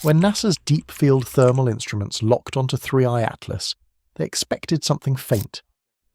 When NASA's Deep Field Thermal instruments locked onto 3I Atlas, they expected something faint,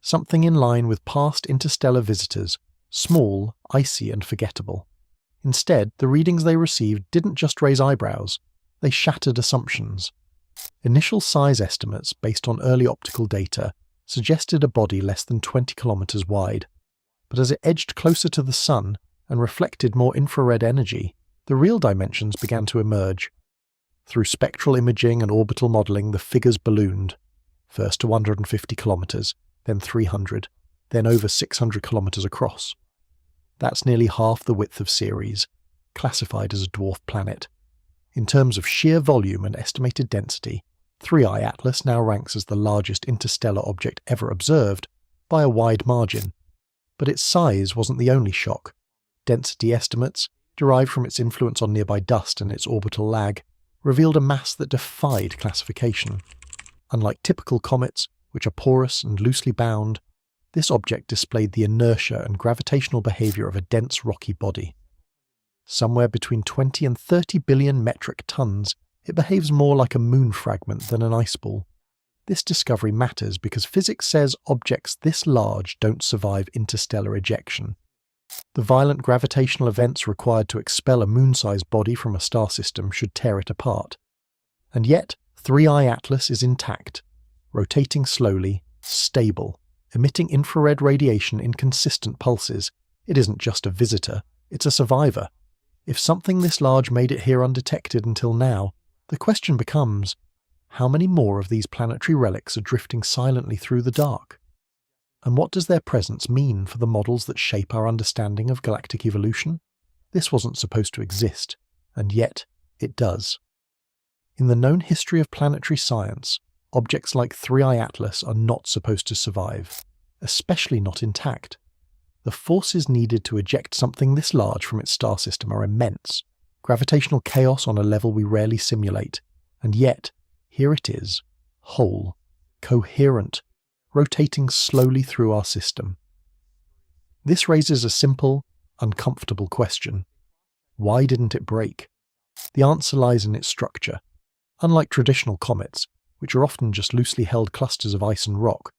something in line with past interstellar visitors, small, icy and forgettable. Instead, the readings they received didn't just raise eyebrows, they shattered assumptions. Initial size estimates based on early optical data suggested a body less than 20 kilometers wide, but as it edged closer to the Sun and reflected more infrared energy, the real dimensions began to emerge. Through spectral imaging and orbital modelling, the figures ballooned, first to 150 kilometers, then 300, then over 600 kilometers across. That's nearly half the width of Ceres, classified as a dwarf planet. In terms of sheer volume and estimated density, 3I Atlas now ranks as the largest interstellar object ever observed, by a wide margin. But its size wasn't the only shock. Density estimates, derived from its influence on nearby dust and its orbital lag, revealed a mass that defied classification. Unlike typical comets, which are porous and loosely bound, this object displayed the inertia and gravitational behavior of a dense rocky body. Somewhere between 20 and 30 billion metric tons, it behaves more like a moon fragment than an ice ball. This discovery matters because physics says objects this large don't survive interstellar ejection. The violent gravitational events required to expel a moon-sized body from a star system should tear it apart. And yet, 3I Atlas is intact, rotating slowly, stable, emitting infrared radiation in consistent pulses. It isn't just a visitor, it's a survivor. If something this large made it here undetected until now, the question becomes, how many more of these planetary relics are drifting silently through the dark? And what does their presence mean for the models that shape our understanding of galactic evolution? This wasn't supposed to exist, and yet it does. In the known history of planetary science, objects like 3I Atlas are not supposed to survive, especially not intact. The forces needed to eject something this large from its star system are immense, gravitational chaos on a level we rarely simulate, and yet, here it is, whole, coherent, rotating slowly through our system. This raises a simple, uncomfortable question. Why didn't it break? The answer lies in its structure. Unlike traditional comets, which are often just loosely held clusters of ice and rock,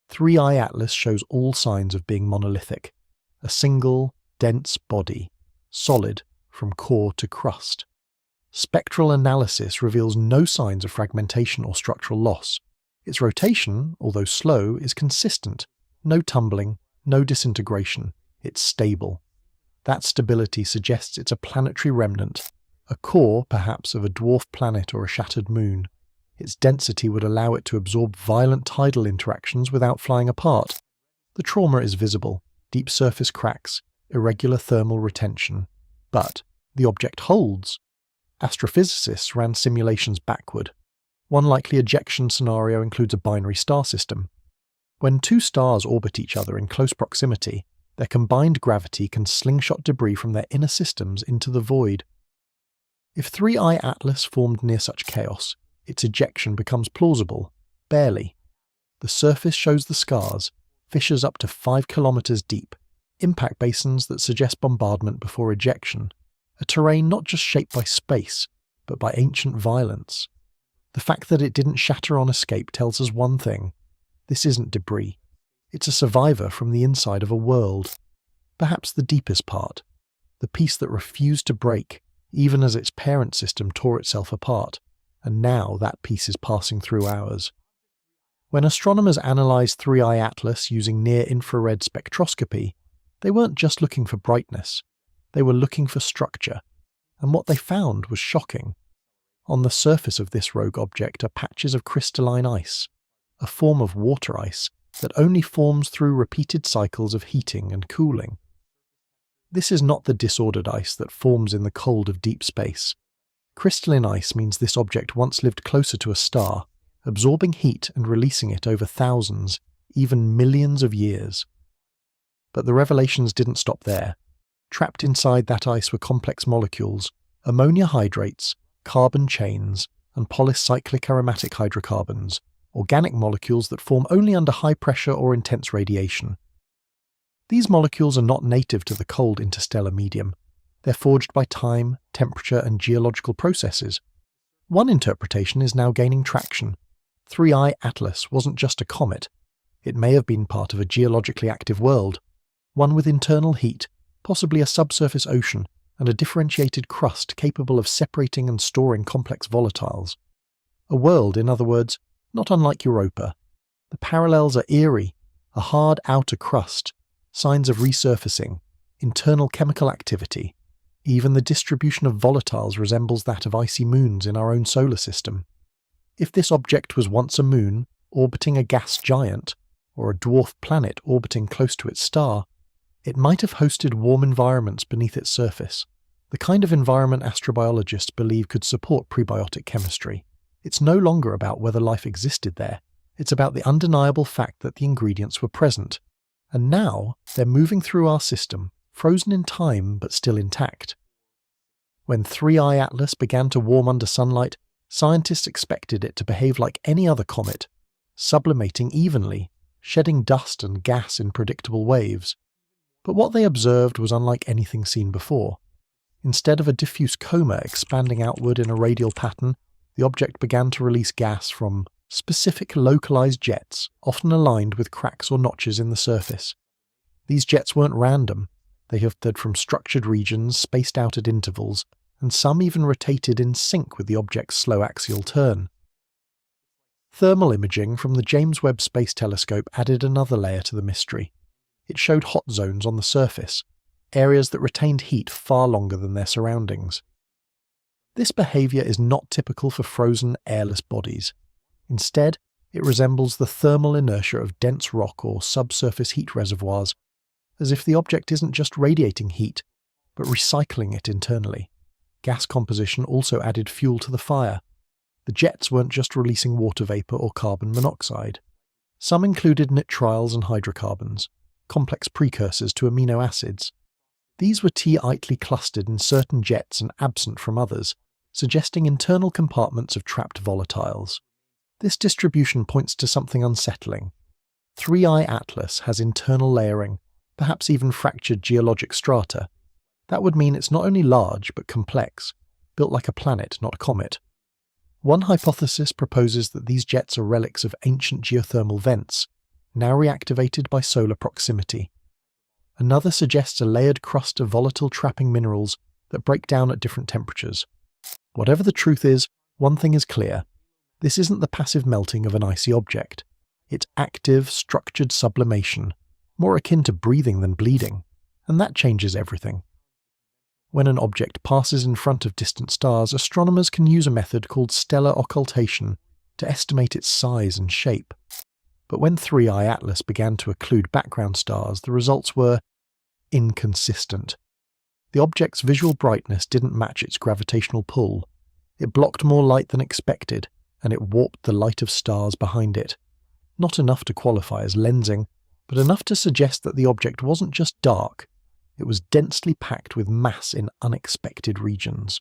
3I Atlas shows all signs of being monolithic, a single, dense body, solid from core to crust. Spectral analysis reveals no signs of fragmentation or structural loss. Its rotation, although slow, is consistent. No tumbling, no disintegration. It's stable. That stability suggests it's a planetary remnant, a core, perhaps, of a dwarf planet or a shattered moon. Its density would allow it to absorb violent tidal interactions without flying apart. The trauma is visible, deep surface cracks, irregular thermal retention. But the object holds. Astrophysicists ran simulations backward. One likely ejection scenario includes a binary star system. When two stars orbit each other in close proximity, their combined gravity can slingshot debris from their inner systems into the void. If 3I Atlas formed near such chaos, its ejection becomes plausible, barely. The surface shows the scars, fissures up to 5 kilometers deep, impact basins that suggest bombardment before ejection, a terrain not just shaped by space, but by ancient violence. The fact that it didn't shatter on escape tells us one thing. This isn't debris. It's a survivor from the inside of a world. Perhaps the deepest part. The piece that refused to break, even as its parent system tore itself apart. And now that piece is passing through ours. When astronomers analysed 3I Atlas using near-infrared spectroscopy, they weren't just looking for brightness. They were looking for structure. And what they found was shocking. On the surface of this rogue object are patches of crystalline ice, a form of water ice that only forms through repeated cycles of heating and cooling. This is not the disordered ice that forms in the cold of deep space. Crystalline ice means this object once lived closer to a star, absorbing heat and releasing it over thousands, even millions of years. But the revelations didn't stop there. Trapped inside that ice were complex molecules, ammonia hydrates, carbon chains, and polycyclic aromatic hydrocarbons, organic molecules that form only under high pressure or intense radiation. These molecules are not native to the cold interstellar medium. They're forged by time, temperature, and geological processes. One interpretation is now gaining traction. 3I Atlas wasn't just a comet. It may have been part of a geologically active world, one with internal heat, possibly a subsurface ocean, and a differentiated crust capable of separating and storing complex volatiles. A world, in other words, not unlike Europa. The parallels are eerie: a hard outer crust, signs of resurfacing, internal chemical activity. Even the distribution of volatiles resembles that of icy moons in our own solar system. If this object was once a moon, orbiting a gas giant, or a dwarf planet orbiting close to its star, it might have hosted warm environments beneath its surface, the kind of environment astrobiologists believe could support prebiotic chemistry. It's no longer about whether life existed there, it's about the undeniable fact that the ingredients were present. And now they're moving through our system, frozen in time but still intact. When 3I Atlas began to warm under sunlight, scientists expected it to behave like any other comet, sublimating evenly, shedding dust and gas in predictable waves. But what they observed was unlike anything seen before. Instead of a diffuse coma expanding outward in a radial pattern, the object began to release gas from specific localized jets, often aligned with cracks or notches in the surface. These jets weren't random. They drifted from structured regions spaced out at intervals, and some even rotated in sync with the object's slow axial turn. Thermal imaging from the James Webb Space Telescope added another layer to the mystery. It showed hot zones on the surface, areas that retained heat far longer than their surroundings. This behavior is not typical for frozen, airless bodies. Instead, it resembles the thermal inertia of dense rock or subsurface heat reservoirs, as if the object isn't just radiating heat, but recycling it internally. Gas composition also added fuel to the fire. The jets weren't just releasing water vapor or carbon monoxide. Some included nitriles and hydrocarbons, complex precursors to amino acids. These were tightly clustered in certain jets and absent from others, suggesting internal compartments of trapped volatiles. This distribution points to something unsettling. 3I Atlas has internal layering, perhaps even fractured geologic strata. That would mean it's not only large but complex, built like a planet, not a comet. One hypothesis proposes that these jets are relics of ancient geothermal vents, now reactivated by solar proximity. Another suggests a layered crust of volatile trapping minerals that break down at different temperatures. Whatever the truth is, one thing is clear. This isn't the passive melting of an icy object. It's active, structured sublimation, more akin to breathing than bleeding, and that changes everything. When an object passes in front of distant stars, astronomers can use a method called stellar occultation to estimate its size and shape. But when 3I Atlas began to occlude background stars, the results were inconsistent. The object's visual brightness didn't match its gravitational pull. It blocked more light than expected, and it warped the light of stars behind it. Not enough to qualify as lensing, but enough to suggest that the object wasn't just dark, it was densely packed with mass in unexpected regions.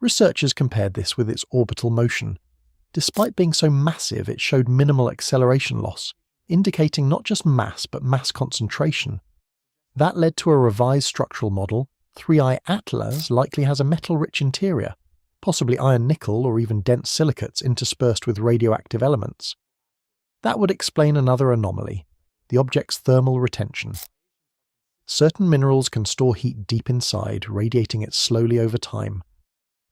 Researchers compared this with its orbital motion. Despite being so massive, it showed minimal acceleration loss, indicating not just mass but mass concentration. That led to a revised structural model. 3I Atlas likely has a metal-rich interior, possibly iron-nickel or even dense silicates interspersed with radioactive elements. That would explain another anomaly, the object's thermal retention. Certain minerals can store heat deep inside, radiating it slowly over time.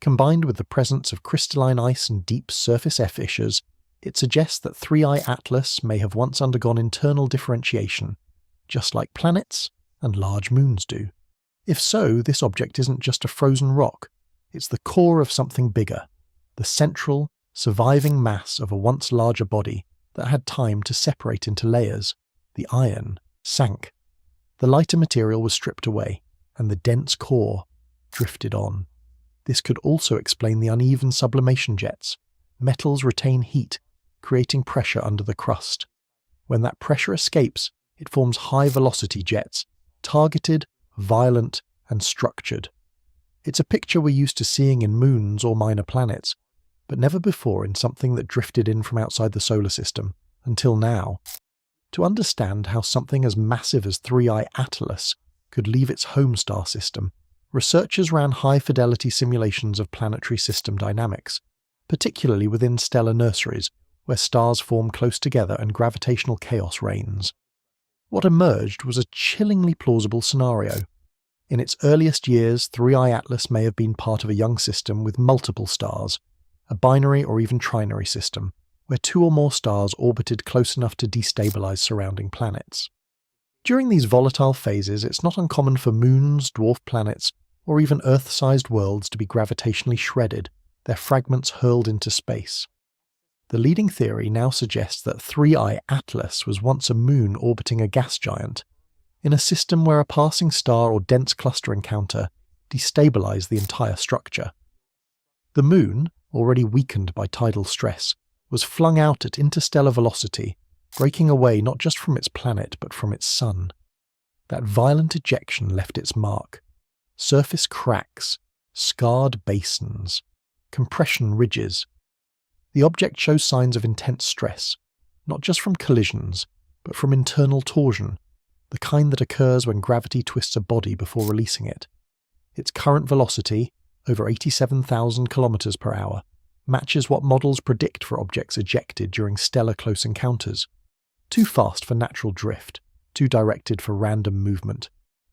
Combined with the presence of crystalline ice and deep surface fissures, it suggests that 3I Atlas may have once undergone internal differentiation, just like planets and large moons do. If so, this object isn't just a frozen rock, it's the core of something bigger, the central, surviving mass of a once larger body that had time to separate into layers. The iron sank. The lighter material was stripped away, and the dense core drifted on. This could also explain the uneven sublimation jets. Metals retain heat, creating pressure under the crust. When that pressure escapes, it forms high-velocity jets, targeted, violent, and structured. It's a picture we're used to seeing in moons or minor planets, but never before in something that drifted in from outside the solar system, until now. To understand how something as massive as 3I Atlas could leave its home star system, researchers ran high-fidelity simulations of planetary system dynamics. particularly within stellar nurseries, where stars form close together and gravitational chaos reigns. What emerged was a chillingly plausible scenario. In its earliest years, 3i Atlas may have been part of a young system with multiple stars, a binary or even trinary system, where two or more stars orbited close enough to destabilize surrounding planets. During these volatile phases, it's not uncommon for moons, dwarf planets, or even Earth-sized worlds to be gravitationally shredded, their fragments hurled into space. The leading theory now suggests that 3i Atlas was once a moon orbiting a gas giant, in a system where a passing star or dense cluster encounter destabilized the entire structure. The moon, already weakened by tidal stress, was flung out at interstellar velocity, breaking away not just from its planet but from its sun. That violent ejection left its mark. Surface cracks, scarred basins, compression ridges. The object shows signs of intense stress, not just from collisions, but from internal torsion, the kind that occurs when gravity twists a body before releasing it. Its current velocity, over 87,000 km per hour, matches what models predict for objects ejected during stellar close encounters. Too fast for natural drift, too directed for random movement.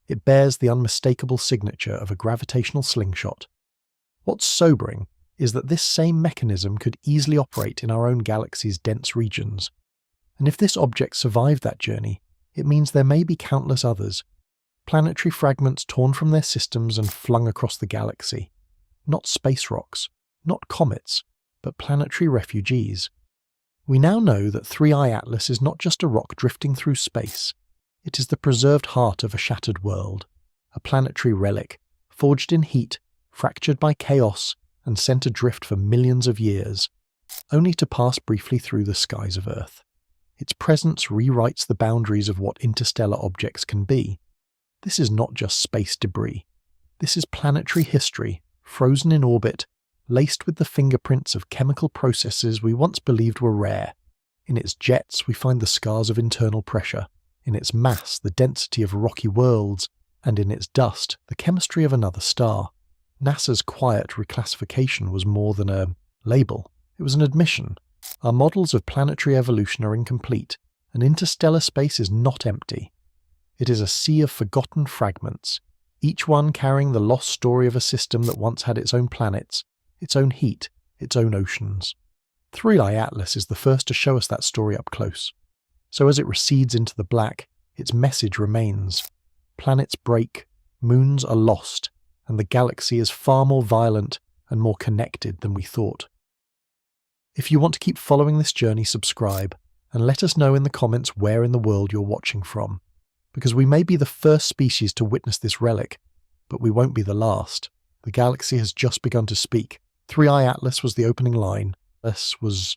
It bears the unmistakable signature of a gravitational slingshot. What's sobering is that this same mechanism could easily operate in our own galaxy's dense regions. And if this object survived that journey, it means there may be countless others, planetary fragments torn from their systems and flung across the galaxy. Not space rocks, not comets, but planetary refugees. We now know that 3i Atlas is not just a rock drifting through space. It is the preserved heart of a shattered world, a planetary relic, forged in heat, fractured by chaos, and sent adrift for millions of years, only to pass briefly through the skies of Earth. Its presence rewrites the boundaries of what interstellar objects can be. This is not just space debris. This is planetary history, frozen in orbit, laced with the fingerprints of chemical processes we once believed were rare. In its jets we find the scars of internal pressure, in its mass the density of rocky worlds, and in its dust the chemistry of another star. NASA's quiet reclassification was more than a label. It was an admission. Our models of planetary evolution are incomplete, and interstellar space is not empty. It is a sea of forgotten fragments, each one carrying the lost story of a system that once had its own planets, its own heat, its own oceans. 3i Atlas is the first to show us that story up close. So as it recedes into the black, its message remains. Planets break, moons are lost, and the galaxy is far more violent and more connected than we thought. If you want to keep following this journey, subscribe, and let us know in the comments where in the world you're watching from, because we may be the first species to witness this relic, but we won't be the last. The galaxy has just begun to speak. 3i Atlas was the opening line. This was